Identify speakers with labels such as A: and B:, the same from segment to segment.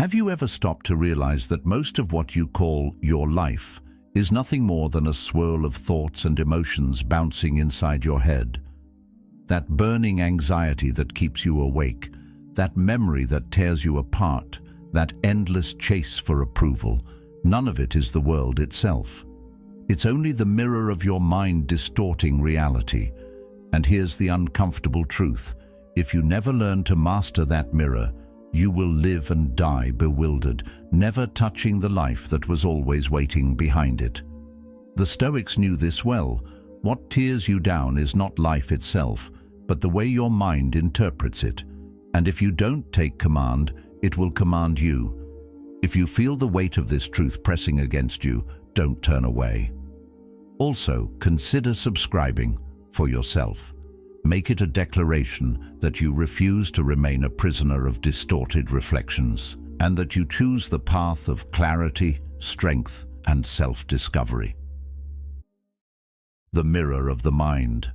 A: Have you ever stopped to realize that most of what you call your life is nothing more than a swirl of thoughts and emotions bouncing inside your head? That burning anxiety that keeps you awake, that memory that tears you apart, that endless chase for approval, none of it is the world itself. It's only the mirror of your mind distorting reality. And here's the uncomfortable truth. If you never learn to master that mirror, you will live and die bewildered, never touching the life that was always waiting behind it. The Stoics knew this well. What tears you down is not life itself, but the way your mind interprets it. And if you don't take command, it will command you. If you feel the weight of this truth pressing against you, don't turn away. Also, consider subscribing for yourself. Make it a declaration that you refuse to remain a prisoner of distorted reflections, and that you choose the path of clarity, strength, and self-discovery. The mirror of the mind.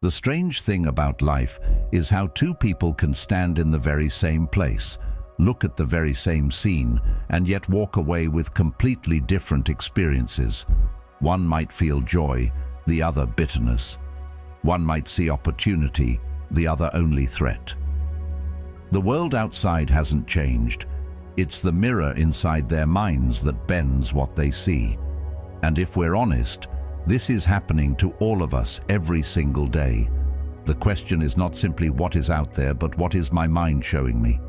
A: The strange thing about life is how two people can stand in the very same place, look at the very same scene, and yet walk away with completely different experiences. One might feel joy, the other bitterness. One might see opportunity, the other only threat. The world outside hasn't changed. It's the mirror inside their minds that bends what they see. And if we're honest, this is happening to all of us every single day. The question is not simply what is out there, but what is my mind showing me?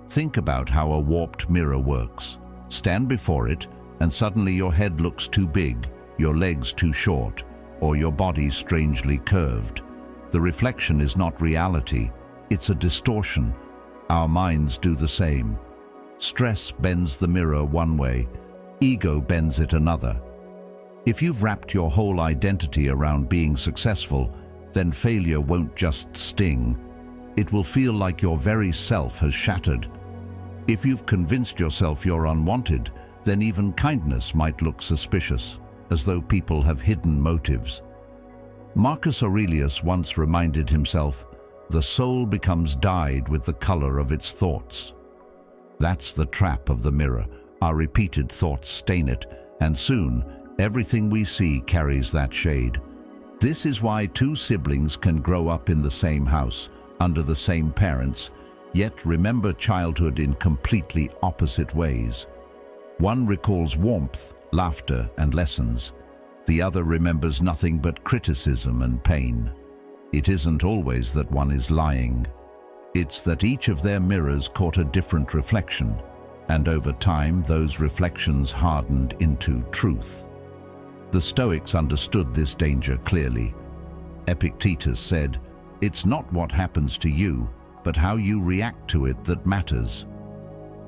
A: Think about how a warped mirror works. Stand before it, and suddenly your head looks too big, your legs too short, or your body strangely curved. The reflection is not reality, it's a distortion. Our minds do the same. Stress bends the mirror one way, ego bends it another. If you've wrapped your whole identity around being successful, then failure won't just sting. It will feel like your very self has shattered. If you've convinced yourself you're unwanted, then even kindness might look suspicious, as though people have hidden motives. Marcus Aurelius once reminded himself, "The soul becomes dyed with the color of its thoughts." That's the trap of the mirror. Our repeated thoughts stain it, and soon, everything we see carries that shade. This is why two siblings can grow up in the same house, under the same parents, yet remember childhood in completely opposite ways. One recalls warmth, laughter, and lessons. The other remembers nothing but criticism and pain. It isn't always that one is lying. It's that each of their mirrors caught a different reflection, and over time those reflections hardened into truth. The Stoics understood this danger clearly. Epictetus said, "It's not what happens to you, but how you react to it that matters."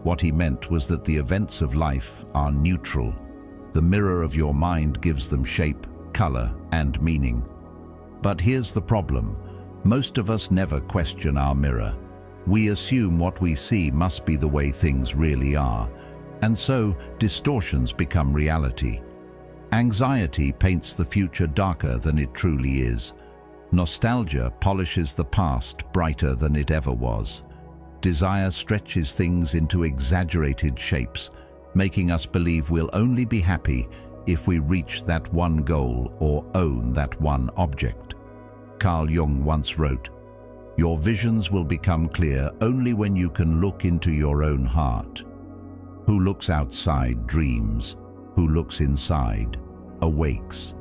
A: What he meant was that the events of life are neutral. The mirror of your mind gives them shape, color, and meaning. But here's the problem. Most of us never question our mirror. We assume what we see must be the way things really are, and so distortions become reality. Anxiety paints the future darker than it truly is. Nostalgia polishes the past brighter than it ever was. Desire stretches things into exaggerated shapes, making us believe we'll only be happy if we reach that one goal or own that one object. Carl Jung once wrote, "Your visions will become clear only when you can look into your own heart. Who looks outside dreams, who looks inside awakes."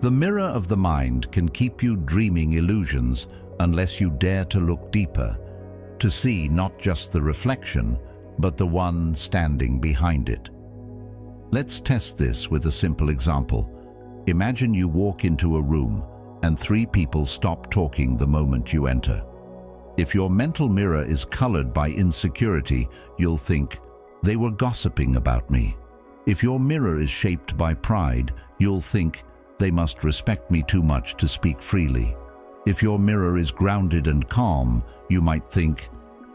A: The mirror of the mind can keep you dreaming illusions unless you dare to look deeper, to see not just the reflection, but the one standing behind it. Let's test this with a simple example. Imagine you walk into a room and three people stop talking the moment you enter. If your mental mirror is colored by insecurity, you'll think, "They were gossiping about me." If your mirror is shaped by pride, you'll think, "They must respect me too much to speak freely." If your mirror is grounded and calm, you might think,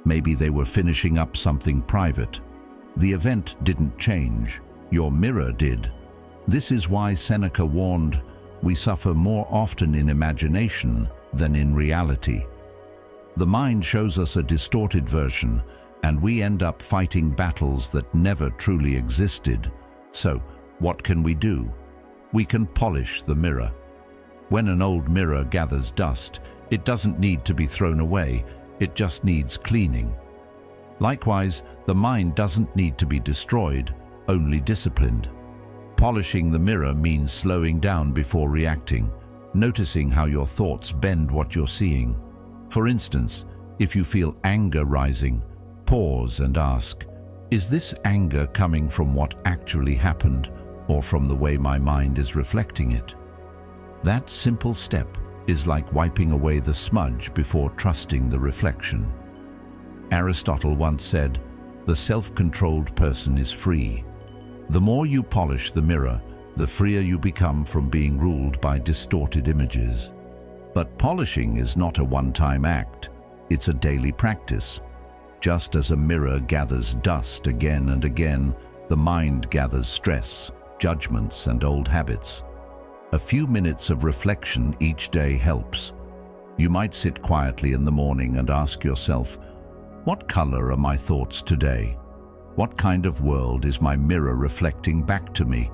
A: "Maybe they were finishing up something private." The event didn't change. Your mirror did. This is why Seneca warned, "We suffer more often in imagination than in reality." The mind shows us a distorted version, and we end up fighting battles that never truly existed. So, what can we do? We can polish the mirror. When an old mirror gathers dust, it doesn't need to be thrown away, it just needs cleaning. Likewise, the mind doesn't need to be destroyed, only disciplined. Polishing the mirror means slowing down before reacting, noticing how your thoughts bend what you're seeing. For instance, if you feel anger rising, pause and ask, is this anger coming from what actually happened or from the way my mind is reflecting it? That simple step is like wiping away the smudge before trusting the reflection. Aristotle once said, "The self-controlled person is free." The more you polish the mirror, the freer you become from being ruled by distorted images. But polishing is not a one-time act, it's a daily practice. Just as a mirror gathers dust again and again, the mind gathers stress, judgments, and old habits. A few minutes of reflection each day helps. You might sit quietly in the morning and ask yourself, what color are my thoughts today? What kind of world is my mirror reflecting back to me?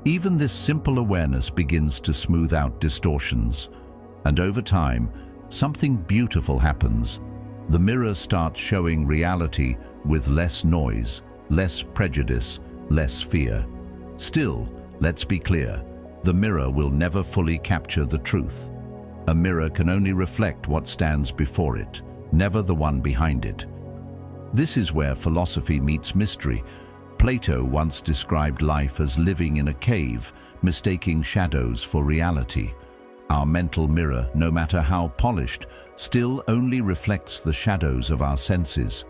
A: Even this simple awareness begins to smooth out distortions. And over time, something beautiful happens. The mirror starts showing reality with less noise, less prejudice, less fear. Still, let's be clear, the mirror will never fully capture the truth. A mirror can only reflect what stands before it, never the one behind it. This is where philosophy meets mystery. Plato once described life as living in a cave, mistaking shadows for reality. Our mental mirror, no matter how polished, still only reflects the shadows of our senses.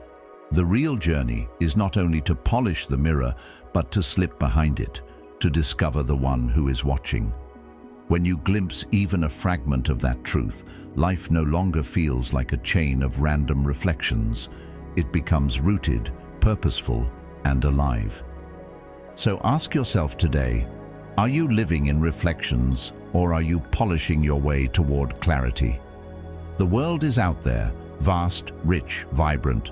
A: The real journey is not only to polish the mirror, but to slip behind it, to discover the one who is watching. When you glimpse even a fragment of that truth, life no longer feels like a chain of random reflections. It becomes rooted, purposeful, and alive. So ask yourself today, are you living in reflections, or are you polishing your way toward clarity? The world is out there, vast, rich, vibrant,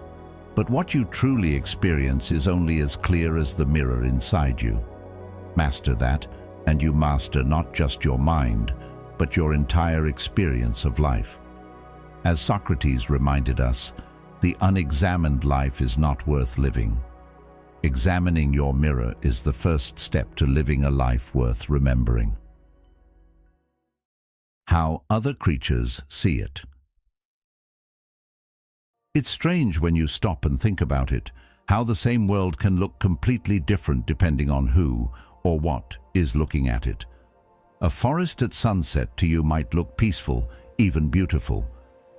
A: but what you truly experience is only as clear as the mirror inside you. Master that, and you master not just your mind, but your entire experience of life. As Socrates reminded us, the unexamined life is not worth living. Examining your mirror is the first step to living a life worth remembering. How other creatures see it. It's strange when you stop and think about it, how the same world can look completely different depending on who or what is looking at it. A forest at sunset to you might look peaceful, even beautiful,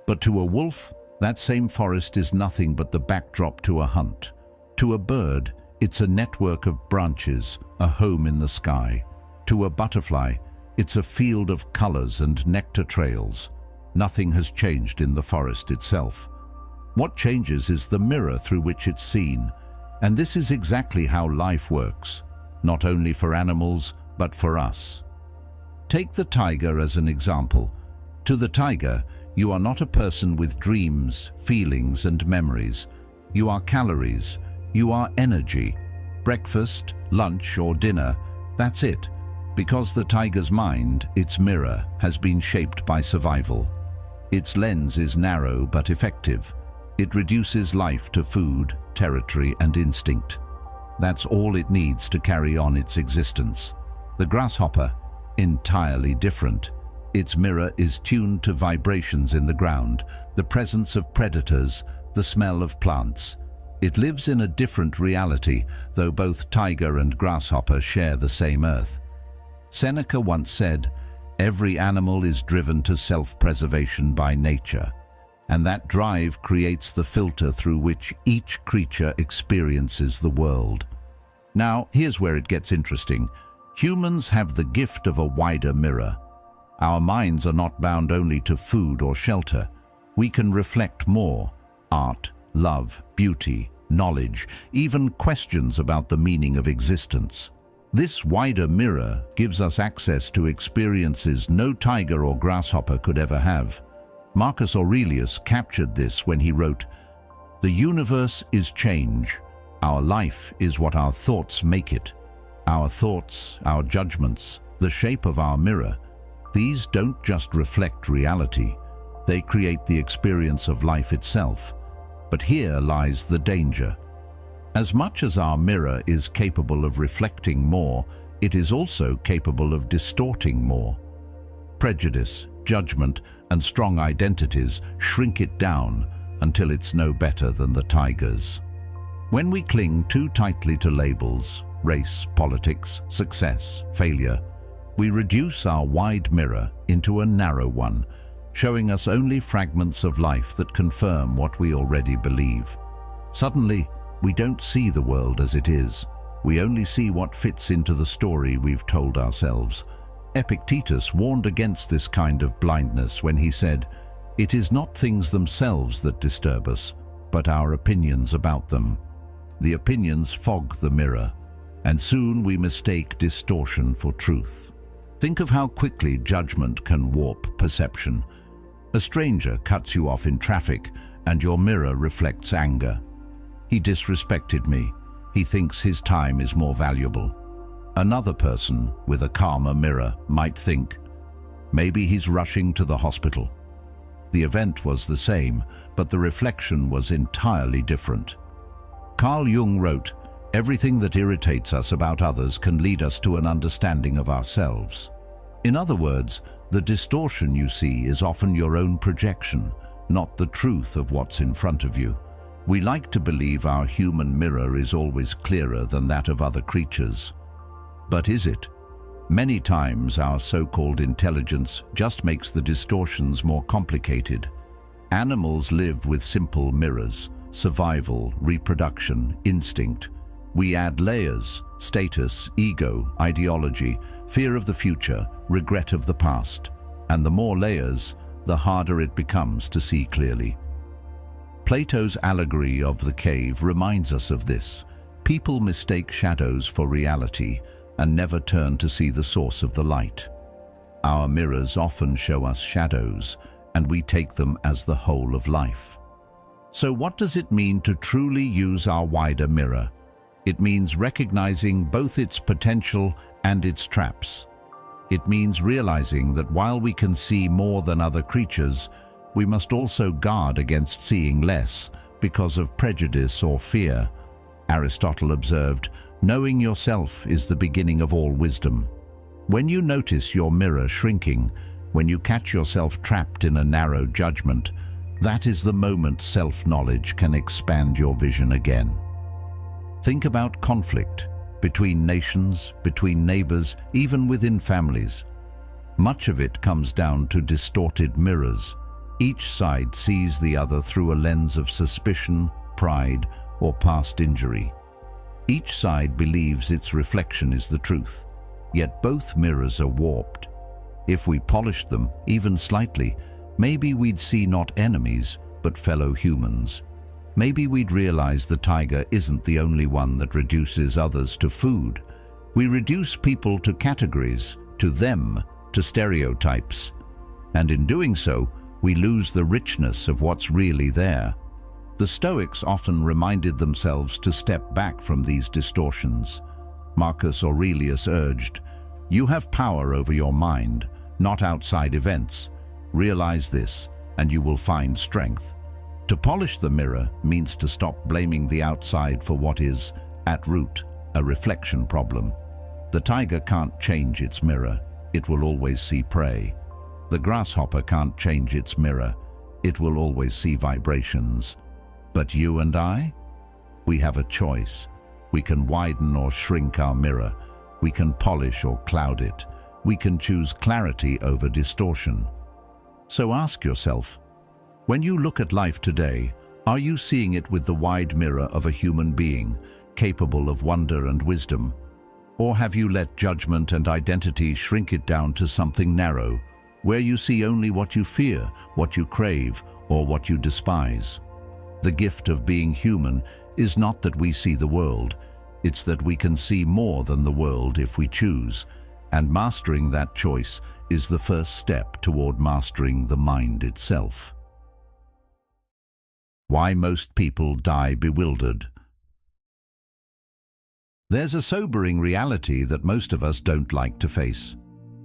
A: but to a wolf, that same forest is nothing but the backdrop to a hunt. To a bird, it's a network of branches, a home in the sky. To a butterfly, it's a field of colors and nectar trails. Nothing has changed in the forest itself. What changes is the mirror through which it's seen, and this is exactly how life works, not only for animals, but for us. Take the tiger as an example. To the tiger, you are not a person with dreams, feelings, and memories. You are calories. You are energy. Breakfast, lunch, or dinner, that's it. Because the tiger's mind, its mirror, has been shaped by survival. Its lens is narrow but effective. It reduces life to food, territory, and instinct. That's all it needs to carry on its existence. The grasshopper, entirely different. Its mirror is tuned to vibrations in the ground, the presence of predators, the smell of plants. It lives in a different reality, though both tiger and grasshopper share the same earth. Seneca once said, "Every animal is driven to self-preservation by nature, and that drive creates the filter through which each creature experiences the world." Now, here's where it gets interesting. Humans have the gift of a wider mirror. Our minds are not bound only to food or shelter. We can reflect more: art, love, beauty, knowledge, even questions about the meaning of existence. This wider mirror gives us access to experiences no tiger or grasshopper could ever have. Marcus Aurelius captured this when he wrote, "The universe is change. Our life is what our thoughts make it. Our thoughts, our judgments, the shape of our mirror, these don't just reflect reality. They create the experience of life itself. But here lies the danger. As much as our mirror is capable of reflecting more, it is also capable of distorting more. Prejudice, judgment, and strong identities shrink it down until it's no better than the tigers. When we cling too tightly to labels, race, politics, success, failure, we reduce our wide mirror into a narrow one, showing us only fragments of life that confirm what we already believe. Suddenly, we don't see the world as it is. We only see what fits into the story we've told ourselves. Epictetus warned against this kind of blindness when he said, "It is not things themselves that disturb us, but our opinions about them. The opinions fog the mirror, and soon we mistake distortion for truth." Think of how quickly judgment can warp perception. A stranger cuts you off in traffic, and your mirror reflects anger. "He disrespected me. He thinks his time is more valuable." Another person with a calmer mirror might think, "Maybe he's rushing to the hospital." The event was the same, but the reflection was entirely different. Carl Jung wrote, "Everything that irritates us about others can lead us to an understanding of ourselves." In other words, the distortion you see is often your own projection, not the truth of what's in front of you. We like to believe our human mirror is always clearer than that of other creatures. But is it? Many times our so-called intelligence just makes the distortions more complicated. Animals live with simple mirrors: survival, reproduction, instinct. We add layers: status, ego, ideology, fear of the future, regret of the past. And the more layers, the harder it becomes to see clearly. Plato's allegory of the cave reminds us of this. People mistake shadows for reality and never turn to see the source of the light. Our mirrors often show us shadows, and we take them as the whole of life. So what does it mean to truly use our wider mirror? It means recognizing both its potential and its traps. It means realizing that while we can see more than other creatures, we must also guard against seeing less because of prejudice or fear. Aristotle observed, "Knowing yourself is the beginning of all wisdom." When you notice your mirror shrinking, when you catch yourself trapped in a narrow judgment, that is the moment self-knowledge can expand your vision again. Think about conflict between nations, between neighbors, even within families. Much of it comes down to distorted mirrors. Each side sees the other through a lens of suspicion, pride, or past injury. Each side believes its reflection is the truth, yet both mirrors are warped. If we polished them, even slightly, maybe we'd see not enemies, but fellow humans. Maybe we'd realize the tiger isn't the only one that reduces others to food. We reduce people to categories, to them, to stereotypes. And in doing so, we lose the richness of what's really there. The Stoics often reminded themselves to step back from these distortions. Marcus Aurelius urged, "You have power over your mind, not outside events. Realize this, and you will find strength." To polish the mirror means to stop blaming the outside for what is, at root, a reflection problem. The tiger can't change its mirror. It will always see prey. The grasshopper can't change its mirror. It will always see vibrations. But you and I? We have a choice. We can widen or shrink our mirror. We can polish or cloud it. We can choose clarity over distortion. So ask yourself, when you look at life today, are you seeing it with the wide mirror of a human being, capable of wonder and wisdom? Or have you let judgment and identity shrink it down to something narrow, where you see only what you fear, what you crave, or what you despise? The gift of being human is not that we see the world, it's that we can see more than the world if we choose. And mastering that choice is the first step toward mastering the mind itself. Why most people die bewildered. There's a sobering reality that most of us don't like to face.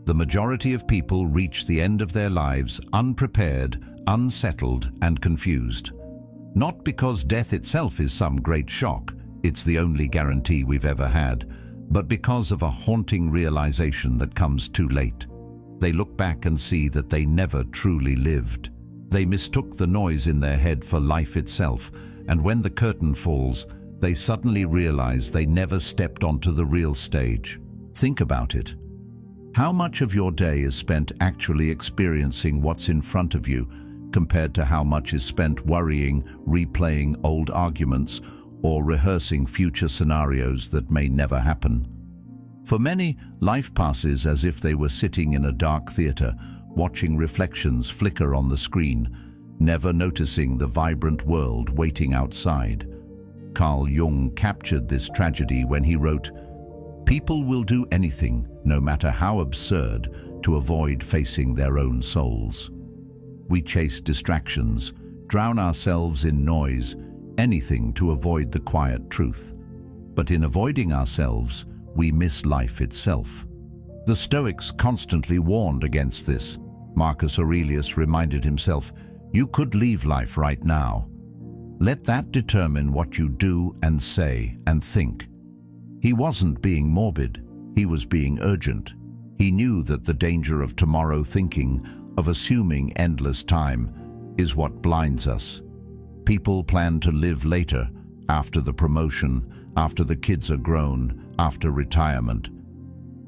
A: The majority of people reach the end of their lives unprepared, unsettled, and confused. Not because death itself is some great shock, it's the only guarantee we've ever had, but because of a haunting realization that comes too late. They look back and see that they never truly lived. They mistook the noise in their head for life itself, and when the curtain falls, they suddenly realize they never stepped onto the real stage. Think about it. How much of your day is spent actually experiencing what's in front of you, compared to how much is spent worrying, replaying old arguments, or rehearsing future scenarios that may never happen? For many, life passes as if they were sitting in a dark theater, watching reflections flicker on the screen, never noticing the vibrant world waiting outside. Carl Jung captured this tragedy when he wrote, "People will do anything, no matter how absurd, to avoid facing their own souls." We chase distractions, drown ourselves in noise, anything to avoid the quiet truth. But in avoiding ourselves, we miss life itself. The Stoics constantly warned against this. Marcus Aurelius reminded himself, "You could leave life right now. Let that determine what you do and say and think." He wasn't being morbid, he was being urgent. He knew that the danger of tomorrow thinking, of assuming endless time, is what blinds us. People plan to live later, after the promotion, after the kids are grown, after retirement.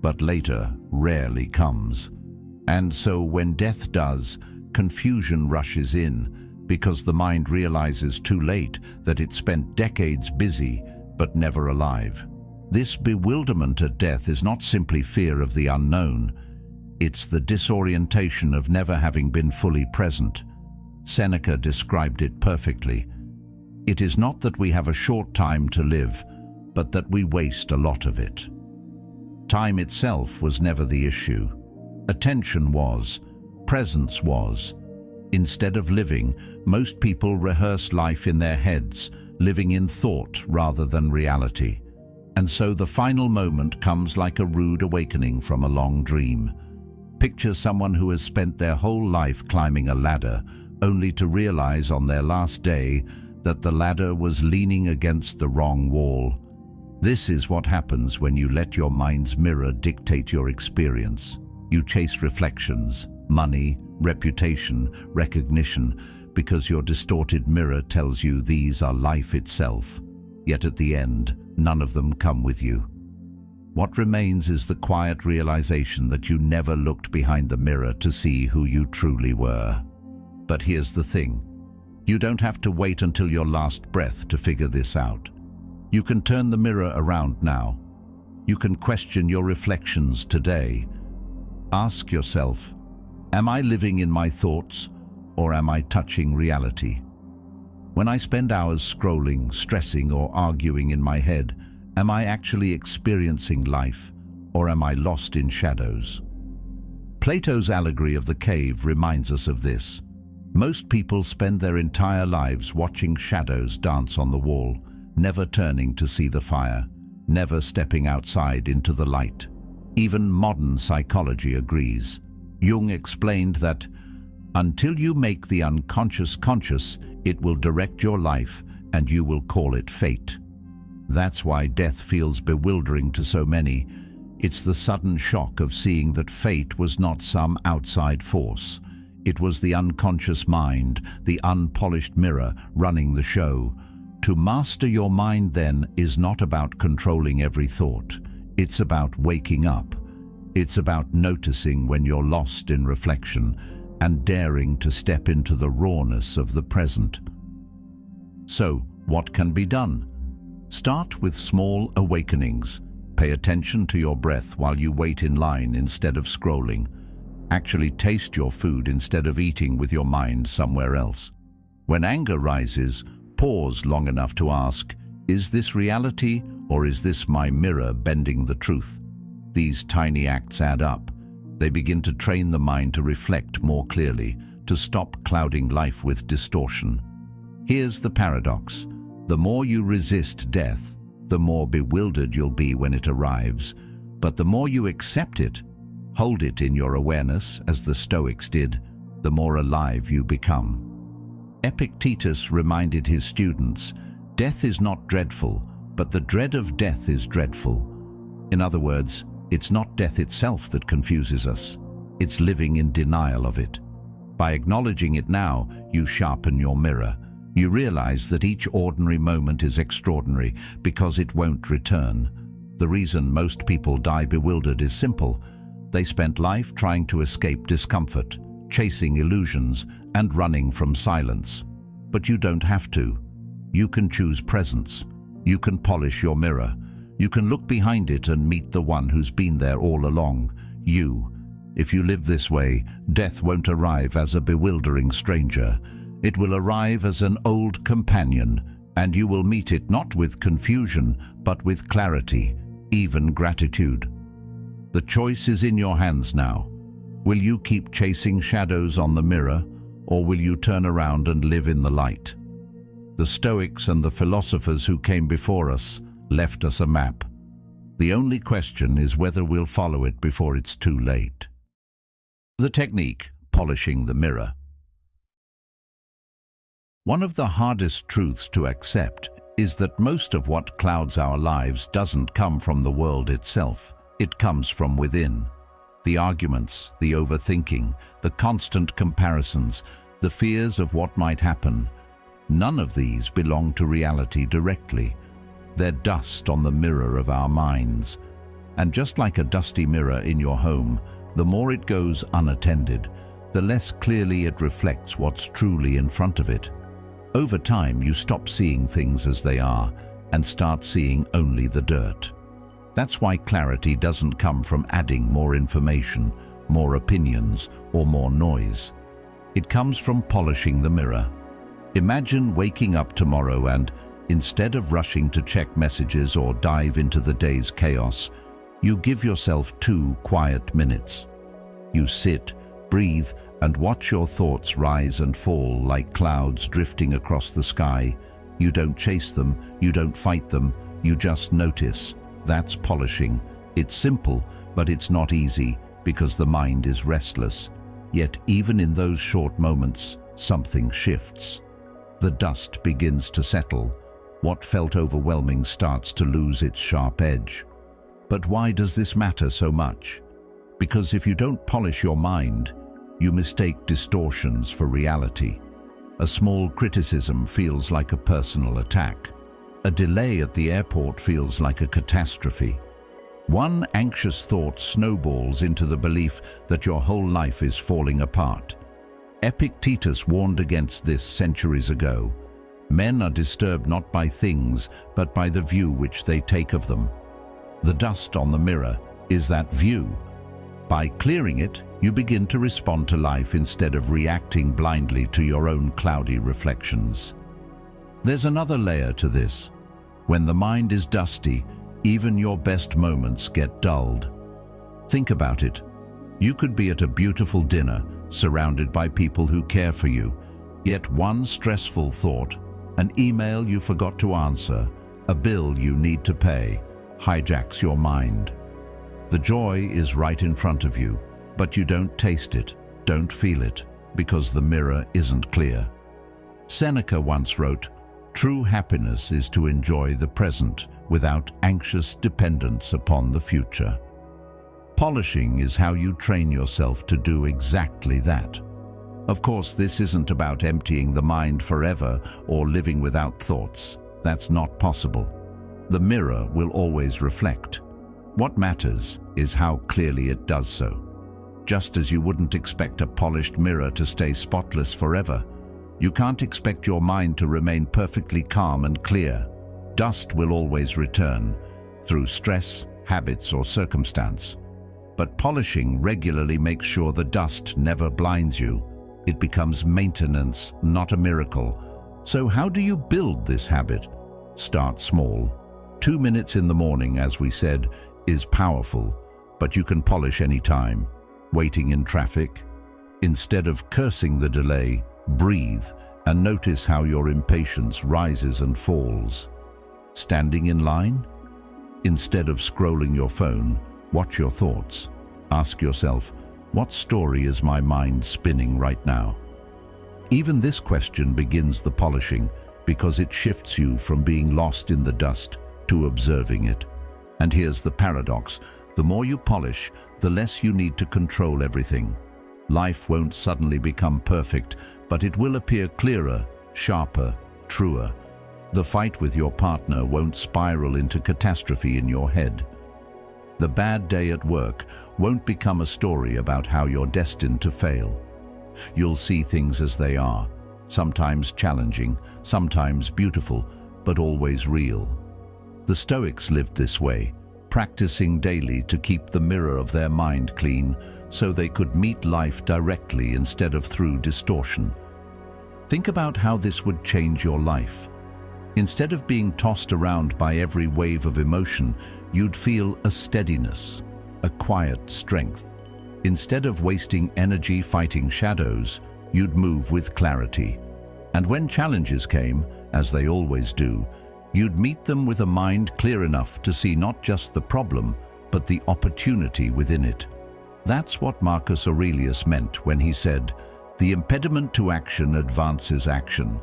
A: But later rarely comes. And so when death does, confusion rushes in, because the mind realizes too late that it spent decades busy but never alive. This bewilderment at death is not simply fear of the unknown. It's the disorientation of never having been fully present. Seneca described it perfectly. It is not that we have a short time to live, but that we waste a lot of it. Time itself was never the issue. Attention was, presence was. Instead of living, most people rehearse life in their heads, living in thought rather than reality. And so the final moment comes like a rude awakening from a long dream. Picture someone who has spent their whole life climbing a ladder, only to realize on their last day that the ladder was leaning against the wrong wall. This is what happens when you let your mind's mirror dictate your experience. You chase reflections, money, reputation, recognition, because your distorted mirror tells you these are life itself. Yet at the end, none of them come with you. What remains is the quiet realization that you never looked behind the mirror to see who you truly were. But here's the thing. You don't have to wait until your last breath to figure this out. You can turn the mirror around now. You can question your reflections today. Ask yourself, am I living in my thoughts, or am I touching reality? When I spend hours scrolling, stressing, or arguing in my head, am I actually experiencing life, or am I lost in shadows? Plato's allegory of the cave reminds us of this. Most people spend their entire lives watching shadows dance on the wall, never turning to see the fire, never stepping outside into the light. Even modern psychology agrees. Jung explained that until you make the unconscious conscious, it will direct your life and you will call it fate. That's why death feels bewildering to so many. It's the sudden shock of seeing that fate was not some outside force. It was the unconscious mind, the unpolished mirror running the show. To master your mind, then, is not about controlling every thought. It's about waking up. It's about noticing when you're lost in reflection and daring to step into the rawness of the present. So, what can be done? Start with small awakenings. Pay attention to your breath while you wait in line instead of scrolling. Actually taste your food instead of eating with your mind somewhere else. When anger rises, pause long enough to ask, is this reality or is this my mirror bending the truth? These tiny acts add up. They begin to train the mind to reflect more clearly, to stop clouding life with distortion. Here's the paradox. The more you resist death, the more bewildered you'll be when it arrives. But the more you accept it, hold it in your awareness, as the Stoics did, the more alive you become. Epictetus reminded his students, "Death is not dreadful, but the dread of death is dreadful." In other words, it's not death itself that confuses us. It's living in denial of it. By acknowledging it now, you sharpen your mirror. You realize that each ordinary moment is extraordinary because it won't return. The reason most people die bewildered is simple. They spent life trying to escape discomfort, chasing illusions, and running from silence. But you don't have to. You can choose presence. You can polish your mirror. You can look behind it and meet the one who's been there all along, you. If you live this way, death won't arrive as a bewildering stranger. It will arrive as an old companion, and you will meet it not with confusion, but with clarity, even gratitude. The choice is in your hands now. Will you keep chasing shadows on the mirror, or will you turn around and live in the light? The Stoics and the philosophers who came before us left us a map. The only question is whether we'll follow it before it's too late. The technique, polishing the mirror. One of the hardest truths to accept is that most of what clouds our lives doesn't come from the world itself. It comes from within. The arguments, the overthinking, the constant comparisons, the fears of what might happen. None of these belong to reality directly. They're dust on the mirror of our minds. And just like a dusty mirror in your home, the more it goes unattended, the less clearly it reflects what's truly in front of it. Over time, you stop seeing things as they are and start seeing only the dirt. That's why clarity doesn't come from adding more information, more opinions, or more noise. It comes from polishing the mirror. Imagine waking up tomorrow and, instead of rushing to check messages or dive into the day's chaos, you give yourself 2 quiet minutes. You sit, breathe, and watch your thoughts rise and fall like clouds drifting across the sky. You don't chase them, you don't fight them, you just notice. That's polishing. It's simple, but it's not easy because the mind is restless. Yet even in those short moments, something shifts. The dust begins to settle. What felt overwhelming starts to lose its sharp edge. But why does this matter so much? Because if you don't polish your mind, you mistake distortions for reality. A small criticism feels like a personal attack. A delay at the airport feels like a catastrophe. One anxious thought snowballs into the belief that your whole life is falling apart. Epictetus warned against this centuries ago. Men are disturbed not by things, but by the view which they take of them. The dust on the mirror is that view. By clearing it, you begin to respond to life instead of reacting blindly to your own cloudy reflections. There's another layer to this. When the mind is dusty, even your best moments get dulled. Think about it. You could be at a beautiful dinner, surrounded by people who care for you, yet one stressful thought, an email you forgot to answer, a bill you need to pay, hijacks your mind. The joy is right in front of you, but you don't taste it, don't feel it, because the mirror isn't clear. Seneca once wrote, "True happiness is to enjoy the present without anxious dependence upon the future." Polishing is how you train yourself to do exactly that. Of course, this isn't about emptying the mind forever or living without thoughts. That's not possible. The mirror will always reflect. What matters is how clearly it does so. Just as you wouldn't expect a polished mirror to stay spotless forever, you can't expect your mind to remain perfectly calm and clear. Dust will always return, through stress, habits, or circumstance. But polishing regularly makes sure the dust never blinds you. It becomes maintenance, not a miracle. So how do you build this habit? Start small. 2 minutes in the morning, as we said, is powerful. but you can polish any time. Waiting in traffic? Instead of cursing the delay, breathe and notice how your impatience rises and falls. Standing in line? Instead of scrolling your phone, watch your thoughts. Ask yourself, what story is my mind spinning right now? Even this question begins the polishing because it shifts you from being lost in the dust to observing it. And here's the paradox. The more you polish, the less you need to control everything. Life won't suddenly become perfect, but it will appear clearer, sharper, truer. The fight with your partner won't spiral into catastrophe in your head. The bad day at work won't become a story about how you're destined to fail. You'll see things as they are, sometimes challenging, sometimes beautiful, but always real. The Stoics lived this way, practicing daily to keep the mirror of their mind clean so they could meet life directly instead of through distortion. Think about how this would change your life. Instead of being tossed around by every wave of emotion, you'd feel a steadiness, a quiet strength. Instead of wasting energy fighting shadows, you'd move with clarity. And when challenges came, as they always do, you'd meet them with a mind clear enough to see not just the problem, but the opportunity within it. That's what Marcus Aurelius meant when he said, "The impediment to action advances action.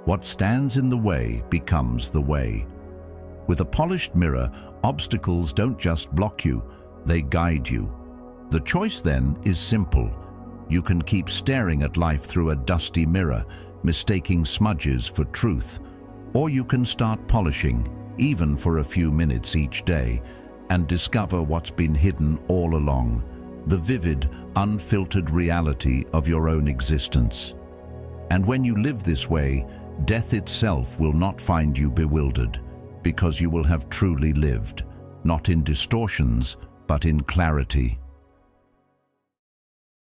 A: What stands in the way becomes the way." With a polished mirror, obstacles don't just block you, they guide you. The choice then is simple. You can keep staring at life through a dusty mirror, mistaking smudges for truth, or you can start polishing, even for a few minutes each day, and discover what's been hidden all along, the vivid, unfiltered reality of your own existence. And when you live this way, death itself will not find you bewildered, because you will have truly lived, not in distortions, but in clarity.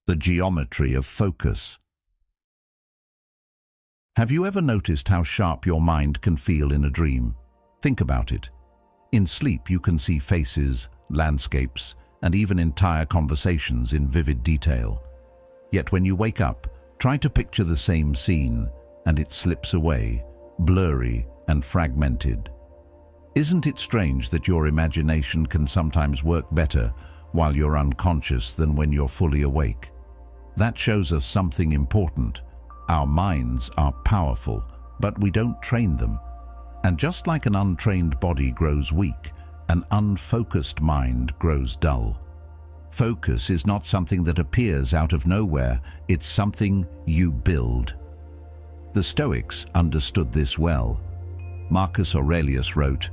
A: The geometry of focus. Have you ever noticed how sharp your mind can feel in a dream? Think about it. In sleep, you can see faces, landscapes, and even entire conversations in vivid detail. Yet when you wake up, try to picture the same scene, and it slips away, blurry and fragmented. Isn't it strange that your imagination can sometimes work better while you're unconscious than when you're fully awake? That shows us something important. Our minds are powerful, but we don't train them. And just like an untrained body grows weak, an unfocused mind grows dull. Focus is not something that appears out of nowhere, it's something you build. The Stoics understood this well. Marcus Aurelius wrote,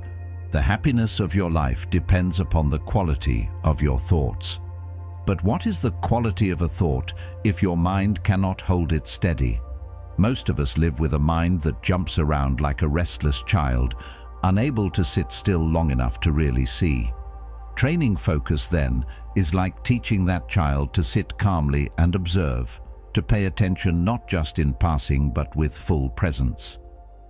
A: "The happiness of your life depends upon the quality of your thoughts." But what is the quality of a thought if your mind cannot hold it steady? Most of us live with a mind that jumps around like a restless child, unable to sit still long enough to really see. Training focus, then, is like teaching that child to sit calmly and observe, to pay attention not just in passing but with full presence.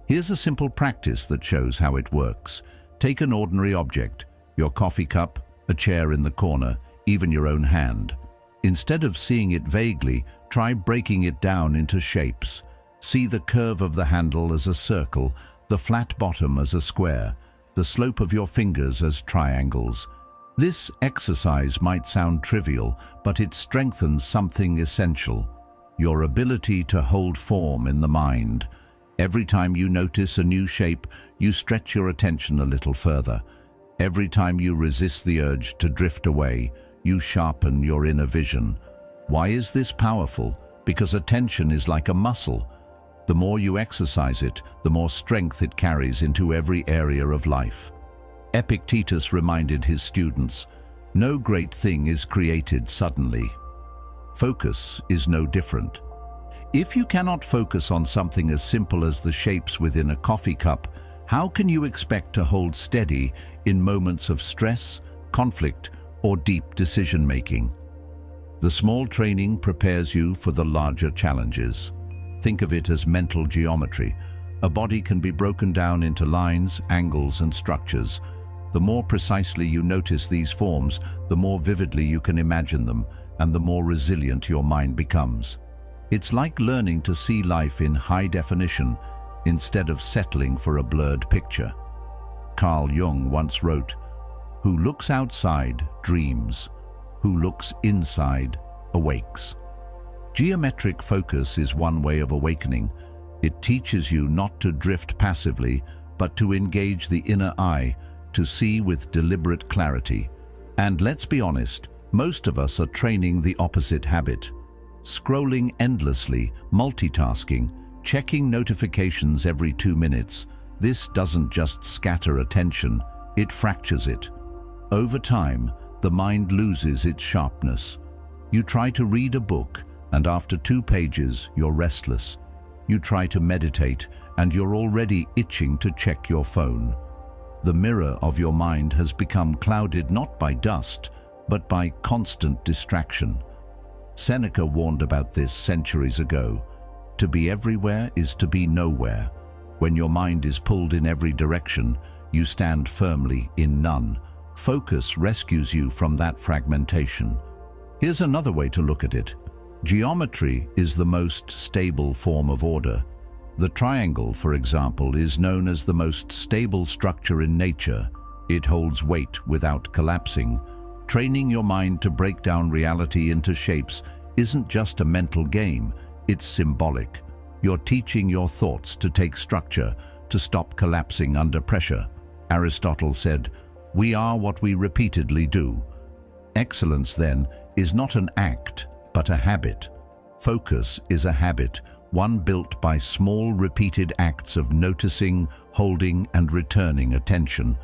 A: Here's a simple practice that shows how it works. Take an ordinary object, your coffee cup, a chair in the corner, even your own hand. Instead of seeing it vaguely, try breaking it down into shapes. See the curve of the handle as a circle, the flat bottom as a square, the slope of your fingers as triangles. This exercise might sound trivial, but it strengthens something essential: your ability to hold form in the mind. Every time you notice a new shape, you stretch your attention a little further. Every time you resist the urge to drift away, you sharpen your inner vision. Why is this powerful? Because attention is like a muscle. The more you exercise it, the more strength it carries into every area of life. Epictetus reminded his students, "No great thing is created suddenly." Focus is no different. If you cannot focus on something as simple as the shapes within a coffee cup, how can you expect to hold steady in moments of stress, conflict, or deep decision-making? The small training prepares you for the larger challenges. Think of it as mental geometry. A body can be broken down into lines, angles, and structures. The more precisely you notice these forms, the more vividly you can imagine them, and the more resilient your mind becomes. It's like learning to see life in high definition instead of settling for a blurred picture. Carl Jung once wrote, "Who looks outside dreams, who looks inside awakes." Geometric focus is one way of awakening. It teaches you not to drift passively, but to engage the inner eye, to see with deliberate clarity. And let's be honest, most of us are training the opposite habit. Scrolling endlessly, multitasking, checking notifications every 2 minutes. This doesn't just scatter attention, it fractures it. Over time, the mind loses its sharpness. You try to read a book, and after 2 pages, you're restless. You try to meditate, and you're already itching to check your phone. The mirror of your mind has become clouded not by dust, but by constant distraction. Seneca warned about this centuries ago. To be everywhere is to be nowhere. When your mind is pulled in every direction, you stand firmly in none. Focus rescues you from that fragmentation. Here's another way to look at it. Geometry is the most stable form of order. The triangle, for example, is known as the most stable structure in nature. It holds weight without collapsing. Training your mind to break down reality into shapes isn't just a mental game, it's symbolic. You're teaching your thoughts to take structure, to stop collapsing under pressure. Aristotle said, "We are what we repeatedly do." Excellence, then, is not an act, but a habit. Focus is a habit, one built by small repeated acts of noticing, holding, and returning attention.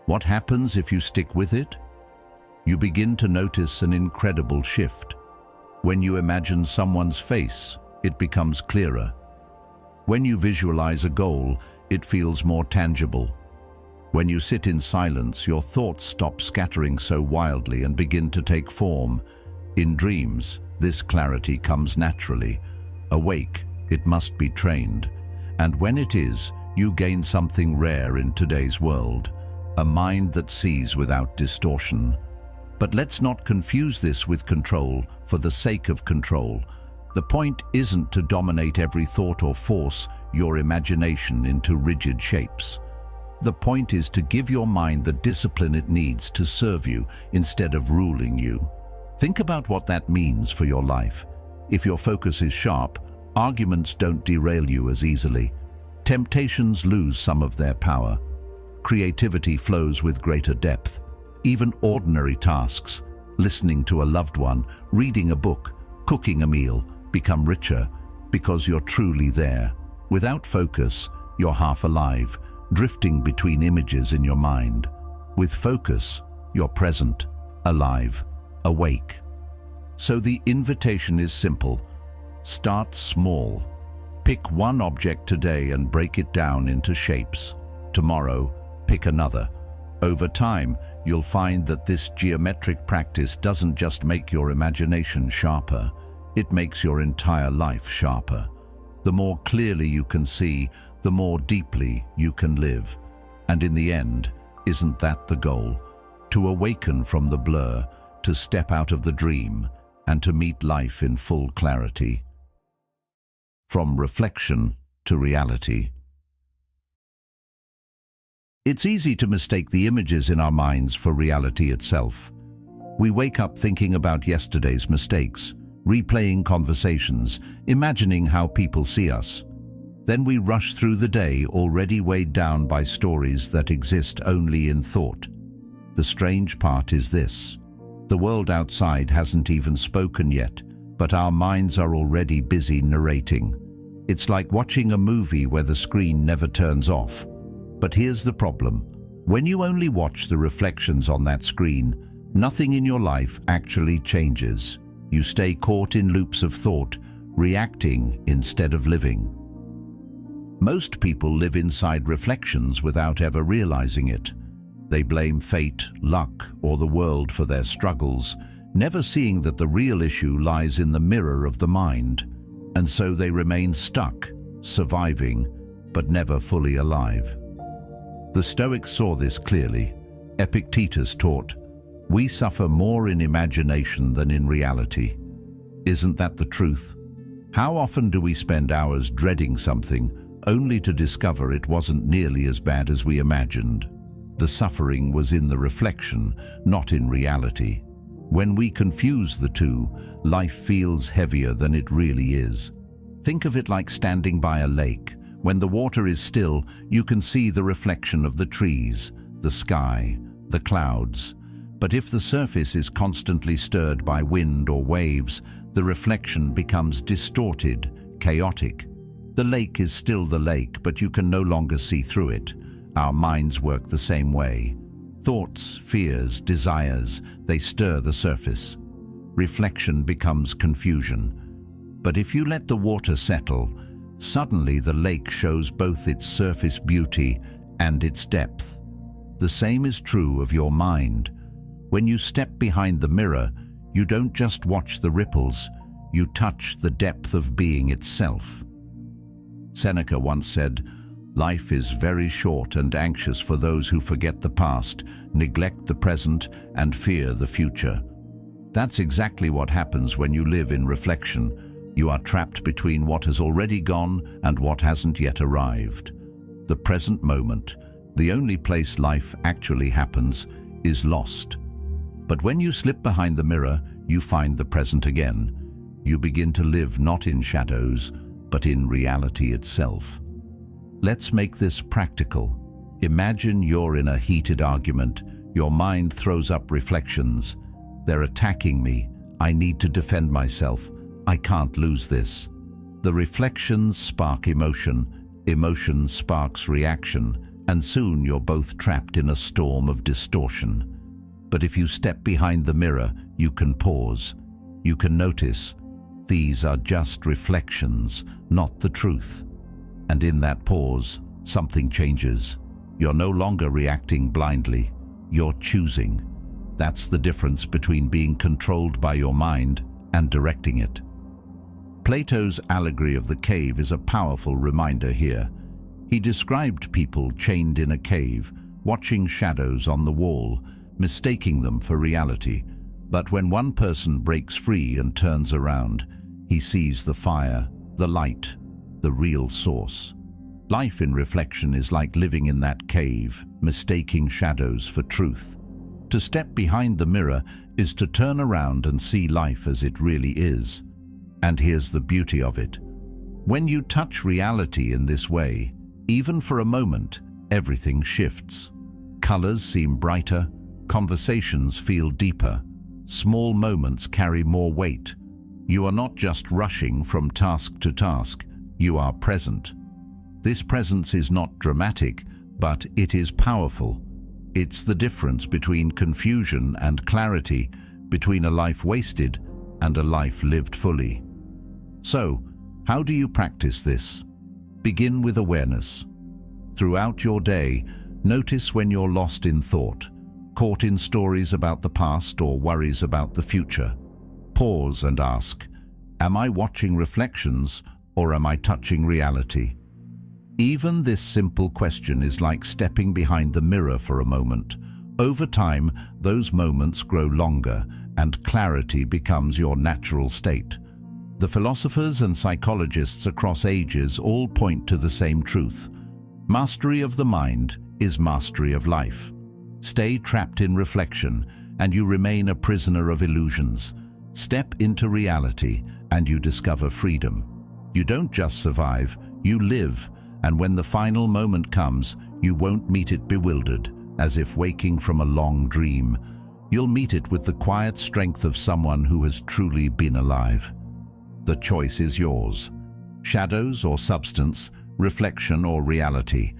A: What happens if you stick with it? You begin to notice an incredible shift. When you imagine someone's face, it becomes clearer. When you visualize a goal, it feels more tangible. When you sit in silence, your thoughts stop scattering so wildly and begin to take form. In dreams, this clarity comes naturally. Awake, it must be trained. And when it is, you gain something rare in today's world, a mind that sees without distortion. But let's not confuse this with control for the sake of control. The point isn't to dominate every thought or force your imagination into rigid shapes. The point is to give your mind the discipline it needs to serve you instead of ruling you. Think about what that means for your life. If your focus is sharp, arguments don't derail you as easily. Temptations lose some of their power. Creativity flows with greater depth. Even ordinary tasks, listening to a loved one, reading a book, cooking a meal, become richer because you're truly there. Without focus, you're half alive, drifting between images in your mind. With focus, you're present, alive, awake. So the invitation is simple. Start small. Pick one object today and break it down into shapes. Tomorrow, pick another. Over time, you'll find that this geometric practice doesn't just make your imagination sharper, it makes your entire life sharper. The more clearly you can see, the more deeply you can live. And in the end, isn't that the goal? To awaken from the blur, to step out of the dream, and to meet life in full clarity. From reflection to reality. It's easy to mistake the images in our minds for reality itself. We wake up thinking about yesterday's mistakes, replaying conversations, imagining how people see us. Then we rush through the day already weighed down by stories that exist only in thought. The strange part is this. The world outside hasn't even spoken yet, but our minds are already busy narrating. It's like watching a movie where the screen never turns off. But here's the problem. When you only watch the reflections on that screen, nothing in your life actually changes. You stay caught in loops of thought, reacting instead of living. Most people live inside reflections without ever realizing it. They blame fate, luck, or the world for their struggles, never seeing that the real issue lies in the mirror of the mind. And so they remain stuck, surviving, but never fully alive. The Stoics saw this clearly. Epictetus taught, "We suffer more in imagination than in reality." Isn't that the truth? How often do we spend hours dreading something only to discover it wasn't nearly as bad as we imagined? The suffering was in the reflection, not in reality. When we confuse the two, life feels heavier than it really is. Think of it like standing by a lake. When the water is still, you can see the reflection of the trees, the sky, the clouds. But if the surface is constantly stirred by wind or waves, the reflection becomes distorted, chaotic. The lake is still the lake, but you can no longer see through it. Our minds work the same way. Thoughts, fears, desires, they stir the surface. Reflection becomes confusion. But if you let the water settle, suddenly the lake shows both its surface beauty and its depth. The same is true of your mind. When you step behind the mirror, you don't just watch the ripples, you touch the depth of being itself. Seneca once said, "Life is very short and anxious for those who forget the past, neglect the present, and fear the future." That's exactly what happens when you live in reflection. You are trapped between what has already gone and what hasn't yet arrived. The present moment, the only place life actually happens, is lost. But when you slip behind the mirror, you find the present again. You begin to live not in shadows, but in reality itself. Let's make this practical. Imagine you're in a heated argument. Your mind throws up reflections. "They're attacking me. I need to defend myself. I can't lose this." The reflections spark emotion. Emotion sparks reaction. And soon you're both trapped in a storm of distortion. But if you step behind the mirror, you can pause. You can notice, these are just reflections, not the truth. And in that pause, something changes. You're no longer reacting blindly. You're choosing. That's the difference between being controlled by your mind and directing it. Plato's allegory of the cave is a powerful reminder here. He described people chained in a cave, watching shadows on the wall, mistaking them for reality. But when one person breaks free and turns around, he sees the fire, the light, the real source. Life in reflection is like living in that cave, mistaking shadows for truth. To step behind the mirror is to turn around and see life as it really is. And here's the beauty of it. When you touch reality in this way, even for a moment, everything shifts. Colors seem brighter, conversations feel deeper, small moments carry more weight. You are not just rushing from task to task, you are present. This presence is not dramatic, but it is powerful. It's the difference between confusion and clarity, between a life wasted and a life lived fully. So, how do you practice this? Begin with awareness. Throughout your day, notice when you're lost in thought, caught in stories about the past or worries about the future. Pause and ask, am I watching reflections or am I touching reality? Even this simple question is like stepping behind the mirror for a moment. Over time, those moments grow longer and clarity becomes your natural state. The philosophers and psychologists across ages all point to the same truth. Mastery of the mind is mastery of life. Stay trapped in reflection and you remain a prisoner of illusions. Step into reality and you discover freedom. You don't just survive, you live, and when the final moment comes, you won't meet it bewildered, as if waking from a long dream. You'll meet it with the quiet strength of someone who has truly been alive. The choice is yours. Shadows or substance, reflection or reality.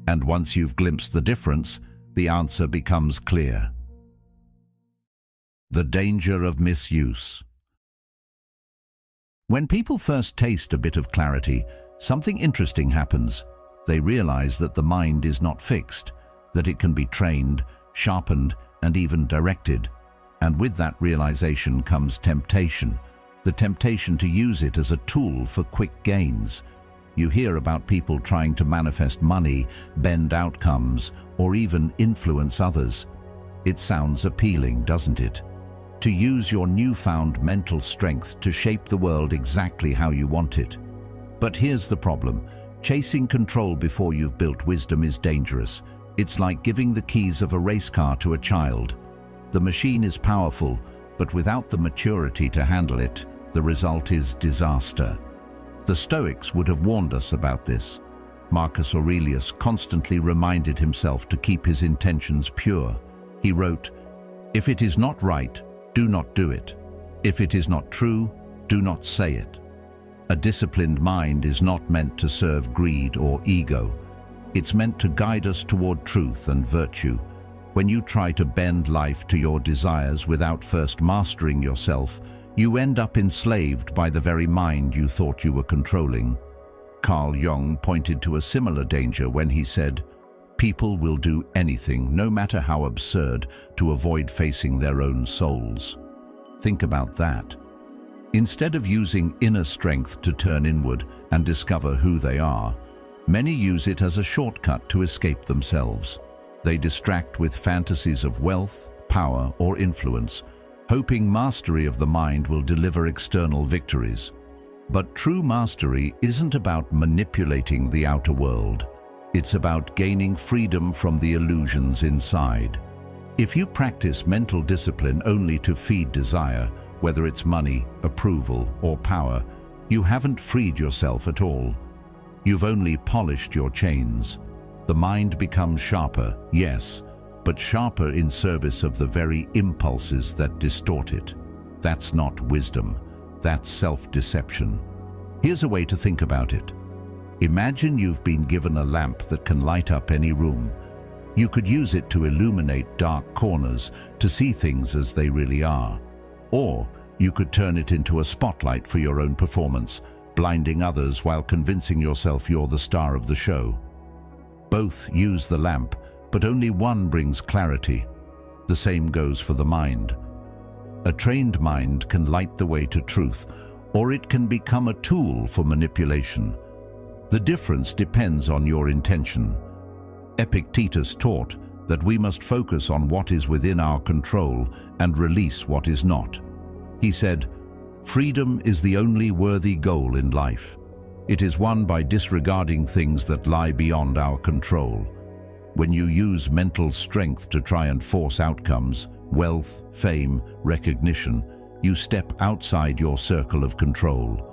A: And once you've glimpsed the difference, the answer becomes clear. The danger of misuse. When people first taste a bit of clarity, something interesting happens. They realize that the mind is not fixed, that it can be trained, sharpened, and even directed. And with that realization comes temptation. The temptation to use it as a tool for quick gains. You hear about people trying to manifest money, bend outcomes, or even influence others. It sounds appealing, doesn't it? To use your newfound mental strength to shape the world exactly how you want it. But here's the problem. Chasing control before you've built wisdom is dangerous. It's like giving the keys of a race car to a child. The machine is powerful, but without the maturity to handle it, the result is disaster. The Stoics would have warned us about this. Marcus Aurelius constantly reminded himself to keep his intentions pure. He wrote, "If it is not right, do not do it. If it is not true, do not say it." A disciplined mind is not meant to serve greed or ego. It's meant to guide us toward truth and virtue. When you try to bend life to your desires without first mastering yourself, you end up enslaved by the very mind you thought you were controlling. Carl Jung pointed to a similar danger when he said, "People will do anything, no matter how absurd, to avoid facing their own souls." Think about that. Instead of using inner strength to turn inward and discover who they are, many use it as a shortcut to escape themselves. They distract with fantasies of wealth, power, or influence, hoping mastery of the mind will deliver external victories. But true mastery isn't about manipulating the outer world. It's about gaining freedom from the illusions inside. If you practice mental discipline only to feed desire, whether it's money, approval, or power, you haven't freed yourself at all. You've only polished your chains. The mind becomes sharper, yes, but sharper in service of the very impulses that distort it. That's not wisdom. That's self-deception. Here's a way to think about it. Imagine you've been given a lamp that can light up any room. You could use it to illuminate dark corners, to see things as they really are. Or you could turn it into a spotlight for your own performance, blinding others while convincing yourself you're the star of the show. Both use the lamp, but only one brings clarity. The same goes for the mind. A trained mind can light the way to truth, or it can become a tool for manipulation. The difference depends on your intention. Epictetus taught that we must focus on what is within our control and release what is not. He said, "Freedom is the only worthy goal in life. It is won by disregarding things that lie beyond our control." When you use mental strength to try and force outcomes, wealth, fame, recognition, you step outside your circle of control.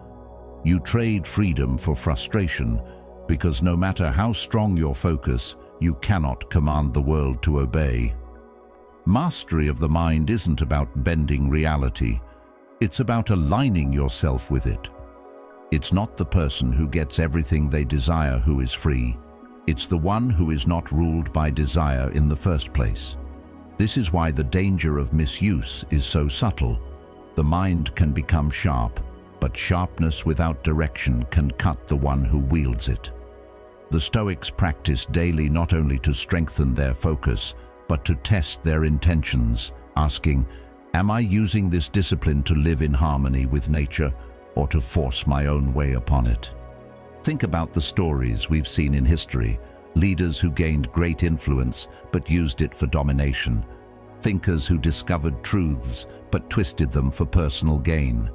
A: You trade freedom for frustration, because no matter how strong your focus, you cannot command the world to obey. Mastery of the mind isn't about bending reality. It's about aligning yourself with it. It's not the person who gets everything they desire who is free. It's the one who is not ruled by desire in the first place. This is why the danger of misuse is so subtle. The mind can become sharp, but sharpness without direction can cut the one who wields it. The Stoics practiced daily not only to strengthen their focus, but to test their intentions, asking, "Am I using this discipline to live in harmony with nature, or to force my own way upon it?" Think about the stories we've seen in history, leaders who gained great influence but used it for domination, thinkers who discovered truths but twisted them for personal gain.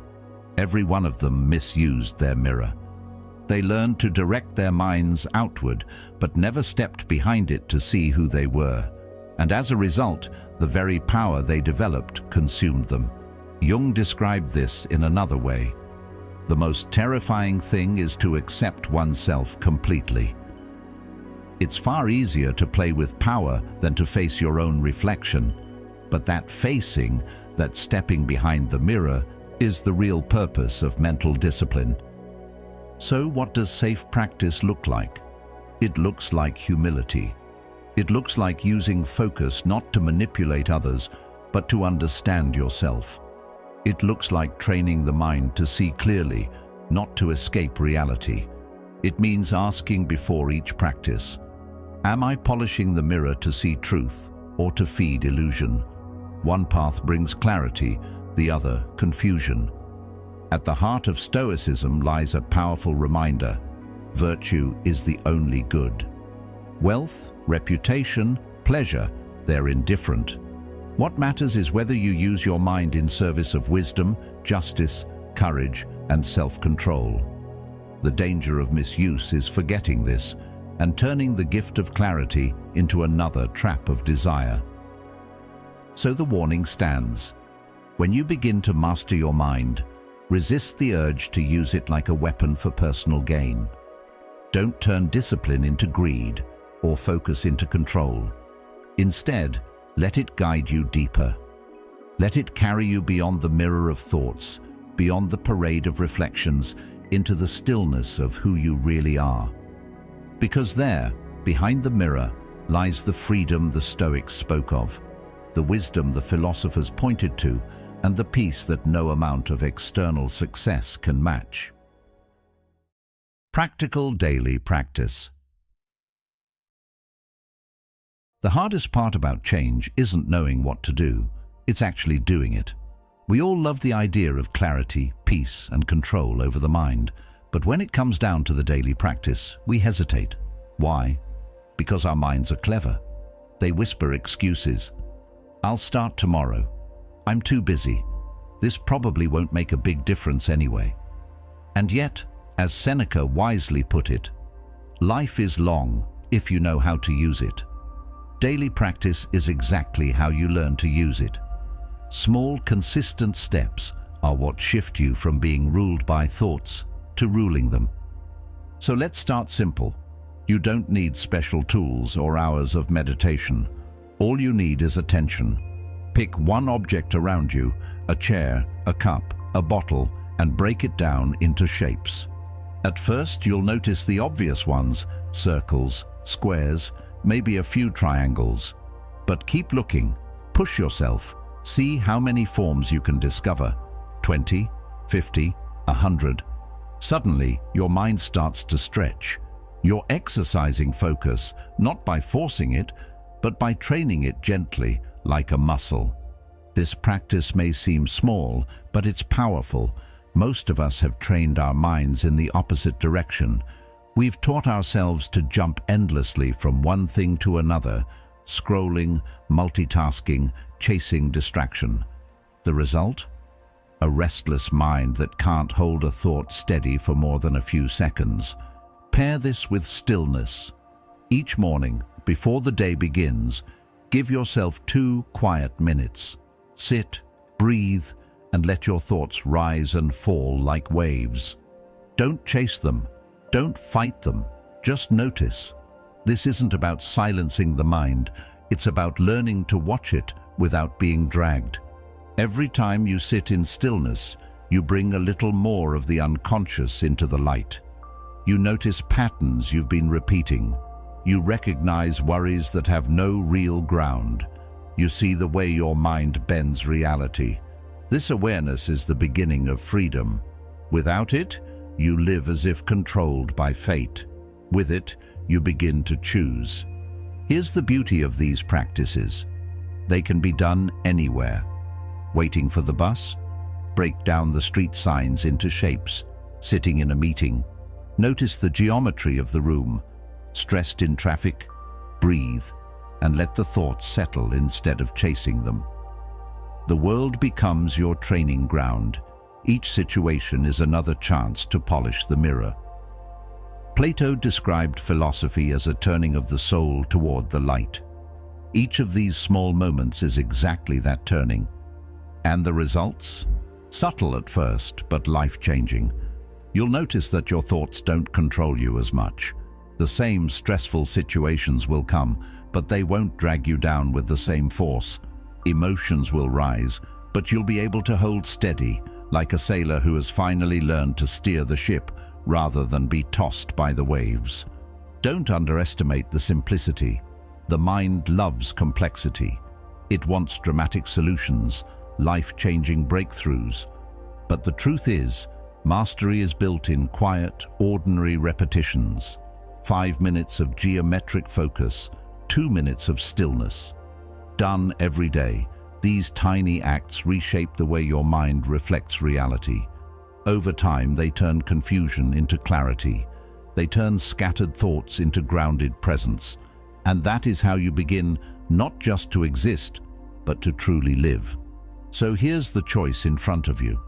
A: Every one of them misused their mirror. They learned to direct their minds outward, but never stepped behind it to see who they were. And as a result, the very power they developed consumed them. Jung described this in another way. The most terrifying thing is to accept oneself completely. It's far easier to play with power than to face your own reflection. But that facing, that stepping behind the mirror, is the real purpose of mental discipline. So what does safe practice look like? It looks like humility. It looks like using focus not to manipulate others, but to understand yourself. It looks like training the mind to see clearly, not to escape reality. It means asking before each practice, am I polishing the mirror to see truth or to feed illusion? One path brings clarity, the other confusion. At the heart of Stoicism lies a powerful reminder: virtue is the only good. Wealth, reputation, pleasure, they're indifferent. What matters is whether you use your mind in service of wisdom, justice, courage, and self-control. The danger of misuse is forgetting this and turning the gift of clarity into another trap of desire. So the warning stands. When you begin to master your mind, resist the urge to use it like a weapon for personal gain. Don't turn discipline into greed or focus into control. Instead, let it guide you deeper. Let it carry you beyond the mirror of thoughts, beyond the parade of reflections, into the stillness of who you really are. Because there, behind the mirror, lies the freedom the Stoics spoke of, the wisdom the philosophers pointed to, and the peace that no amount of external success can match. Practical daily practice. The hardest part about change isn't knowing what to do, it's actually doing it. We all love the idea of clarity, peace, and control over the mind, but when it comes down to the daily practice, we hesitate. Why? Because our minds are clever. They whisper excuses. I'll start tomorrow. I'm too busy. This probably won't make a big difference anyway. And yet, as Seneca wisely put it, life is long if you know how to use it. Daily practice is exactly how you learn to use it. Small, consistent steps are what shift you from being ruled by thoughts to ruling them. So let's start simple. You don't need special tools or hours of meditation. All you need is attention. Pick one object around you, a chair, a cup, a bottle, and break it down into shapes. At first, you'll notice the obvious ones, circles, squares, maybe a few triangles. But keep looking, push yourself, see how many forms you can discover. 20, 50, 100. Suddenly, your mind starts to stretch. You're exercising focus, not by forcing it, but by training it gently, like a muscle. This practice may seem small, but it's powerful. Most of us have trained our minds in the opposite direction. We've taught ourselves to jump endlessly from one thing to another, scrolling, multitasking, chasing distraction. The result? A restless mind that can't hold a thought steady for more than a few seconds. Pair this with stillness. Each morning, before the day begins, give yourself 2 quiet minutes. Sit, breathe, and let your thoughts rise and fall like waves. Don't chase them. Don't fight them. Just notice. This isn't about silencing the mind. It's about learning to watch it without being dragged. Every time you sit in stillness, you bring a little more of the unconscious into the light. You notice patterns you've been repeating. You recognize worries that have no real ground. You see the way your mind bends reality. This awareness is the beginning of freedom. Without it, you live as if controlled by fate. With it, you begin to choose. Here's the beauty of these practices. They can be done anywhere. Waiting for the bus? Break down the street signs into shapes. Sitting in a meeting? Notice the geometry of the room. Stressed in traffic? Breathe and let the thoughts settle instead of chasing them. The world becomes your training ground. Each situation is another chance to polish the mirror. Plato described philosophy as a turning of the soul toward the light. Each of these small moments is exactly that turning. And the results? Subtle at first, but life-changing. You'll notice that your thoughts don't control you as much. The same stressful situations will come, but they won't drag you down with the same force. Emotions will rise, but you'll be able to hold steady, like a sailor who has finally learned to steer the ship rather than be tossed by the waves. Don't underestimate the simplicity. The mind loves complexity. It wants dramatic solutions, life-changing breakthroughs. But the truth is, mastery is built in quiet, ordinary repetitions. 5 minutes of geometric focus, 2 minutes of stillness. Done every day, these tiny acts reshape the way your mind reflects reality. Over time, they turn confusion into clarity. They turn scattered thoughts into grounded presence. And that is how you begin not just to exist, but to truly live. So here's the choice in front of you.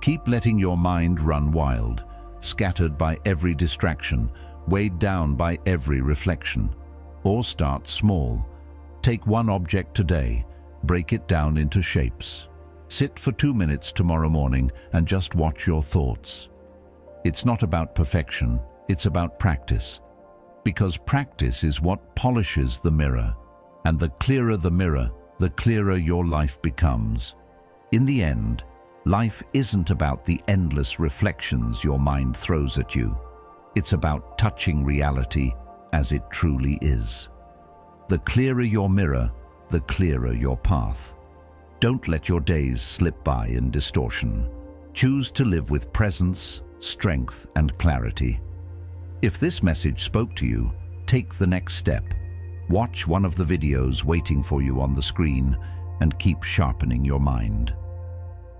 A: Keep letting your mind run wild, scattered by every distraction, weighed down by every reflection. Or start small. Take one object today, break it down into shapes. Sit for 2 minutes tomorrow morning and just watch your thoughts. It's not about perfection, it's about practice. Because practice is what polishes the mirror. And the clearer the mirror, the clearer your life becomes. In the end, life isn't about the endless reflections your mind throws at you. It's about touching reality as it truly is. The clearer your mirror, the clearer your path. Don't let your days slip by in distortion. Choose to live with presence, strength, and clarity. If this message spoke to you, take the next step. Watch one of the videos waiting for you on the screen and keep sharpening your mind.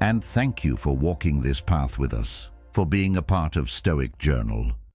A: And thank you for walking this path with us, for being a part of Stoic Journal.